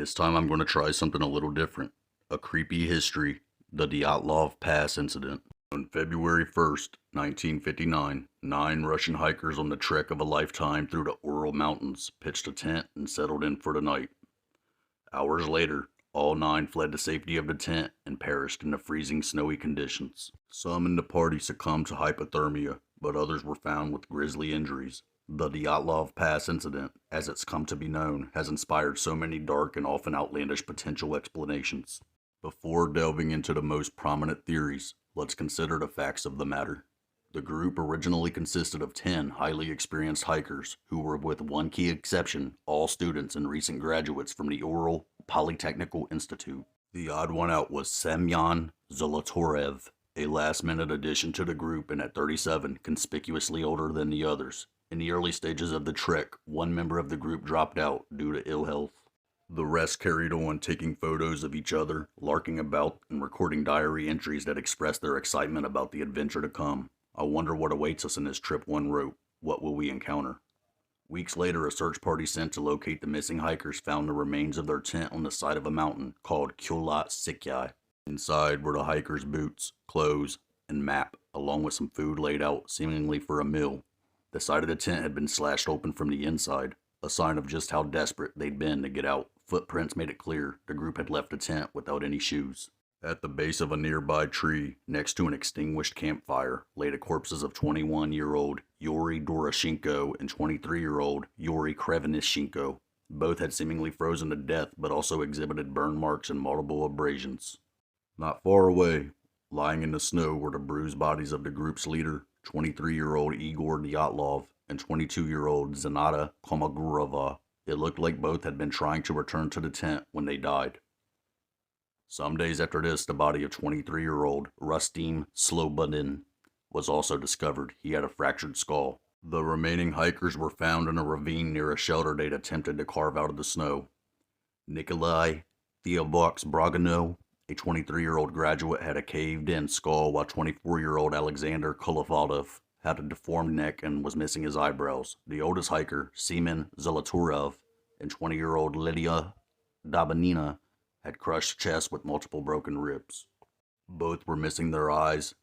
This time I'm going to try something a little different. A creepy history, the Dyatlov Pass incident. On February 1st, 1959, 9 Russian hikers on the trek of a lifetime through the Ural Mountains pitched a tent and settled in for the night. Hours later, all 9 fled the safety of the tent and perished in the freezing snowy conditions. Some in the party succumbed to hypothermia, but others were found with grisly injuries. The Dyatlov Pass incident, as it's come to be known, has inspired so many dark and often outlandish potential explanations. Before delving into the most prominent theories, let's consider the facts of the matter. The group originally consisted of 10 highly experienced hikers who were, with one key exception, all students and recent graduates from the Ural Polytechnical Institute. The odd one out was Semyon Zolotarev, a last-minute addition to the group and at 37, conspicuously older than the others. In the early stages of the trek, one member of the group dropped out due to ill health. The rest carried on, taking photos of each other, larking about, and recording diary entries that expressed their excitement about the adventure to come. I wonder what awaits us in this trip, one wrote. What will we encounter? Weeks later, a search party sent to locate the missing hikers found the remains of their tent on the side of a mountain called Kyolat Sikyai. Inside were the hikers' boots, clothes, and map, along with some food laid out, seemingly for a meal. The side of the tent had been slashed open from the inside, a sign of just how desperate they'd been to get out. Footprints made it clear the group had left the tent without any shoes. At the base of a nearby tree, next to an extinguished campfire, lay the corpses of 21-year-old Yuri Doroshenko and 23-year-old Yuri Krevenishenko. Both had seemingly frozen to death, but also exhibited burn marks and multiple abrasions. Not far away, lying in the snow, were the bruised bodies of the group's leader, 23-year-old Igor Dyatlov, and 22-year-old Zenata Komagurova. It looked like both had been trying to return to the tent when they died. Some days after this, the body of 23-year-old Rustim Slobodin was also discovered. He had a fractured skull. The remaining hikers were found in a ravine near a shelter they'd attempted to carve out of the snow. Nikolai Theobox Brogano, a 23-year-old graduate, had a caved-in skull, while 24-year-old Alexander Kolovalov had a deformed neck and was missing his eyebrows. The oldest hiker, Semen Zolotarev, and 20-year-old Lydia Dabanina had crushed chests with multiple broken ribs. Both were missing their eyes,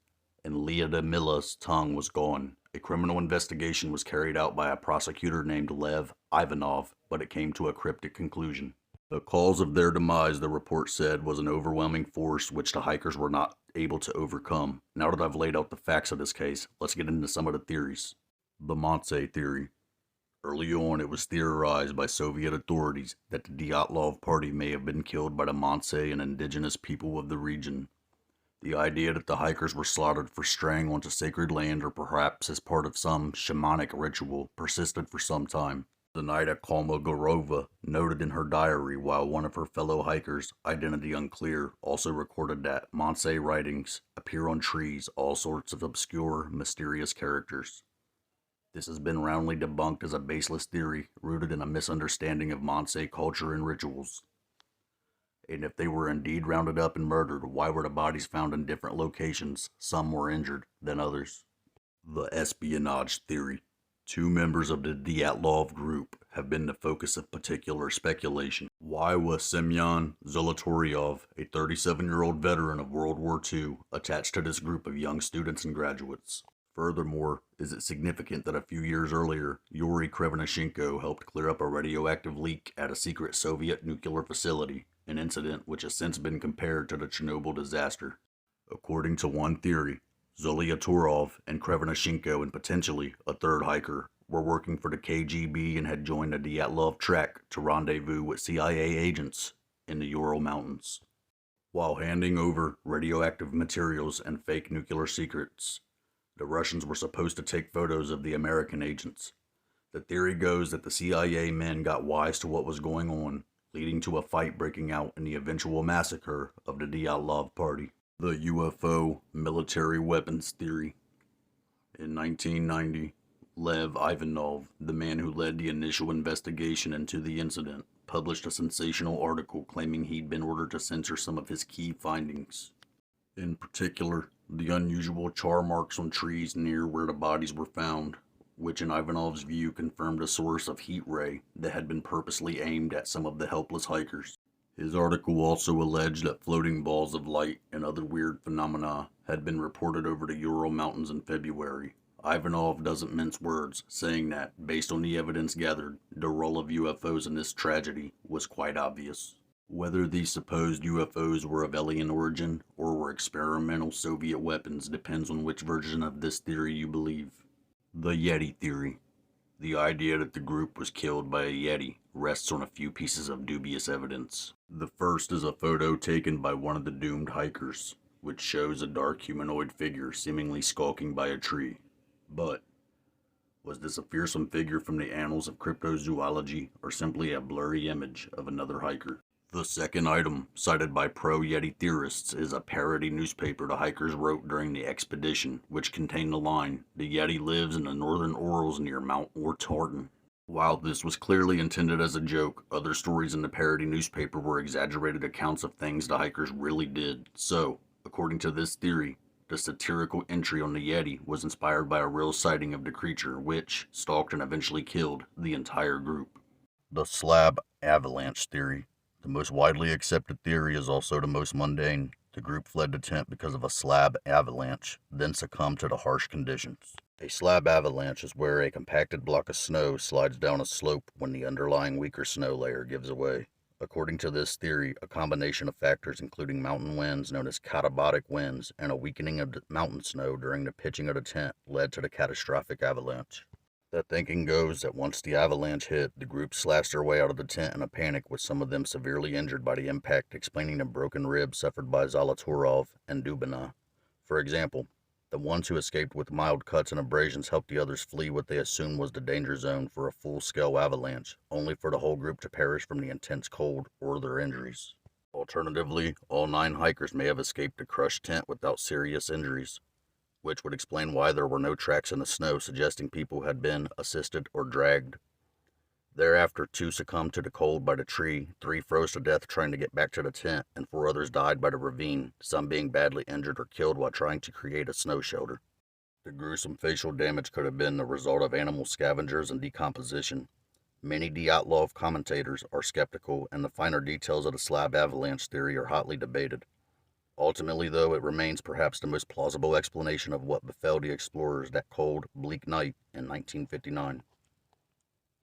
and Lyudmila's tongue was gone. A criminal investigation was carried out by a prosecutor named Lev Ivanov, but it came to a cryptic conclusion. The cause of their demise, the report said, was an overwhelming force which the hikers were not able to overcome. Now that I've laid out the facts of this case, let's get into some of the theories. The Montse theory. Early on, it was theorized by Soviet authorities that the Dyatlov party may have been killed by the Montse and indigenous people of the region. The idea that the hikers were slaughtered for straying onto sacred land or perhaps as part of some shamanic ritual persisted for some time. Zenaida Kolmogorova noted in her diary, while one of her fellow hikers, identity unclear, also recorded that Montse writings appear on trees, all sorts of obscure, mysterious characters. This has been roundly debunked as a baseless theory rooted in a misunderstanding of Montse culture and rituals. And if they were indeed rounded up and murdered, why were the bodies found in different locations, some more injured than others? The espionage theory. 2 members of the Dyatlov group have been the focus of particular speculation. Why was Semyon Zolotarev, a 37-year-old veteran of World War II, attached to this group of young students and graduates? Furthermore, is it significant that a few years earlier, Yuri Krevenishenko helped clear up a radioactive leak at a secret Soviet nuclear facility, an incident which has since been compared to the Chernobyl disaster? According to one theory, Zolotarev and Krevenishenko, and potentially a third hiker, were working for the KGB and had joined the Dyatlov trek to rendezvous with CIA agents in the Ural Mountains. While handing over radioactive materials and fake nuclear secrets, the Russians were supposed to take photos of the American agents. The theory goes that the CIA men got wise to what was going on, leading to a fight breaking out in the eventual massacre of the Dyatlov party. The UFO military weapons theory. In 1990, Lev Ivanov, the man who led the initial investigation into the incident, published a sensational article claiming he'd been ordered to censor some of his key findings. In particular, the unusual char marks on trees near where the bodies were found, which in Ivanov's view confirmed a source of heat ray that had been purposely aimed at some of the helpless hikers. His article also alleged that floating balls of light and other weird phenomena had been reported over the Ural Mountains in February. Ivanov doesn't mince words, saying that, based on the evidence gathered, the role of UFOs in this tragedy was quite obvious. Whether these supposed UFOs were of alien origin or were experimental Soviet weapons depends on which version of this theory you believe. The Yeti Theory. The idea that the group was killed by a Yeti rests on a few pieces of dubious evidence. The first is a photo taken by one of the doomed hikers, which shows a dark humanoid figure seemingly skulking by a tree. But was this a fearsome figure from the annals of cryptozoology or simply a blurry image of another hiker? The second item, cited by pro-Yeti theorists, is a parody newspaper the hikers wrote during the expedition, which contained the line, "The Yeti lives in the northern Urals near Mount Ortorton." While this was clearly intended as a joke, other stories in the parody newspaper were exaggerated accounts of things the hikers really did. So, according to this theory, the satirical entry on the Yeti was inspired by a real sighting of the creature, which stalked and eventually killed the entire group. The slab avalanche theory. The most widely accepted theory is also the most mundane. The group fled the tent because of a slab avalanche, then succumbed to the harsh conditions. A slab avalanche is where a compacted block of snow slides down a slope when the underlying weaker snow layer gives away. According to this theory, a combination of factors including mountain winds known as katabatic winds and a weakening of the mountain snow during the pitching of the tent led to the catastrophic avalanche. The thinking goes that once the avalanche hit, the group slashed their way out of the tent in a panic, with some of them severely injured by the impact, explaining the broken ribs suffered by Zolotarov and Dubina. For example, the ones who escaped with mild cuts and abrasions helped the others flee what they assumed was the danger zone for a full-scale avalanche, only for the whole group to perish from the intense cold or their injuries. Alternatively, all 9 hikers may have escaped the crushed tent without serious injuries, which would explain why there were no tracks in the snow suggesting people had been assisted or dragged. Thereafter, 2 succumbed to the cold by the tree, 3 froze to death trying to get back to the tent, and 4 others died by the ravine, some being badly injured or killed while trying to create a snow shelter. The gruesome facial damage could have been the result of animal scavengers and decomposition. Many Dyatlov commentators are skeptical, and the finer details of the slab avalanche theory are hotly debated. Ultimately, though, it remains perhaps the most plausible explanation of what befell the explorers that cold, bleak night in 1959.